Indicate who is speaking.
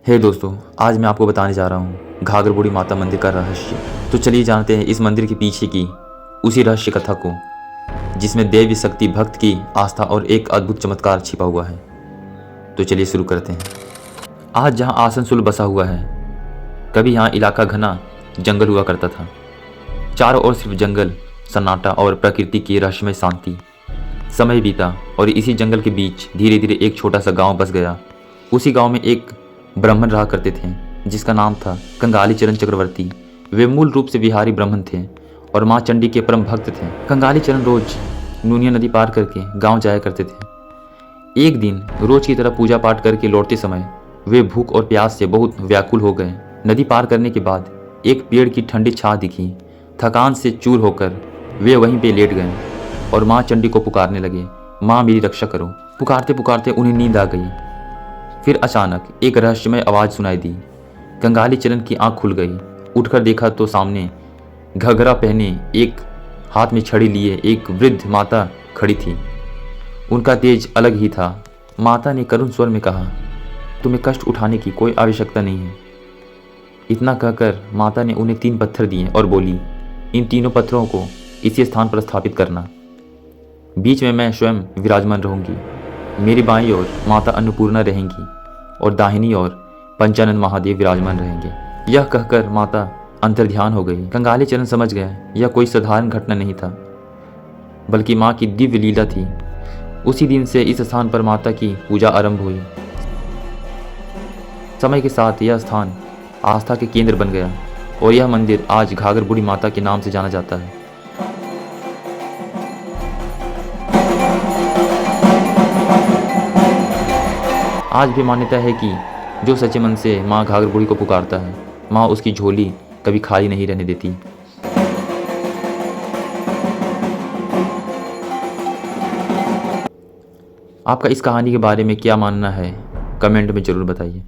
Speaker 1: हे दोस्तों, आज मैं आपको बताने जा रहा हूँ घाघर बूढ़ी माता मंदिर का रहस्य। तो चलिए जानते हैं इस मंदिर के पीछे की उसी रहस्य कथा को, जिसमें देवी शक्ति, भक्त की आस्था और एक अद्भुत चमत्कार छिपा हुआ है। तो चलिए शुरू करते हैं। आज जहाँ आसनसोल बसा हुआ है, कभी यहाँ इलाका घना जंगल हुआ करता था। चारों ओर सिर्फ जंगल, सन्नाटा और प्रकृति की रहस्यमय शांति। समय बीता और इसी जंगल के बीच धीरे धीरे एक छोटा सा गांव बस गया। उसी गांव में एक ब्राह्मण रहा करते थे, जिसका नाम था कंगाली चरण चक्रवर्ती। वे मूल रूप से बिहारी ब्राह्मण थे और माँ चंडी के परम भक्त थे। कंगाली चरण रोज नूनिया नदी पार करके गांव जाया करते थे। एक दिन रोज की तरह पूजा पाठ करके लौटते समय वे भूख और प्यास से बहुत व्याकुल हो गए। नदी पार करने के बाद एक पेड़ की ठंडी छां दिखी। थकान से चूर होकर वे वहीं पे लेट गए और माँ चंडी को पुकारने लगे, माँ मेरी रक्षा करो। पुकारते पुकारते उन्हें नींद आ गई। फिर अचानक एक रहस्यमय आवाज़ सुनाई दी। कंगाली चरण की आंख खुल गई। उठकर देखा तो सामने घघरा पहने, एक हाथ में छड़ी लिए एक वृद्ध माता खड़ी थी। उनका तेज अलग ही था। माता ने करुण स्वर में कहा, तुम्हें कष्ट उठाने की कोई आवश्यकता नहीं है। इतना कहकर माता ने उन्हें 3 पत्थर दिए और बोली, इन तीनों पत्थरों को इसी स्थान पर स्थापित करना। बीच में मैं स्वयं विराजमान रहूंगी। मेरी बाईं ओर माता अन्नपूर्णा रहेंगी और दाहिनी ओर पंचानन महादेव विराजमान रहेंगे। यह कहकर माता अंतर्ध्यान हो गई। कंगाली चरण समझ गए यह कोई साधारण घटना नहीं था, बल्कि माँ की दिव्य लीला थी। उसी दिन से इस स्थान पर माता की पूजा आरंभ हुई। समय के साथ यह स्थान आस्था के केंद्र बन गया और यह मंदिर आज घाघर बूढ़ी माता के नाम से जाना जाता है। आज भी मान्यता है कि जो सच्चे मन से माँ घाघर बूढ़ी को पुकारता है, माँ उसकी झोली कभी खाली नहीं रहने देती। आपका इस कहानी के बारे में क्या मानना है, कमेंट में ज़रूर बताइए।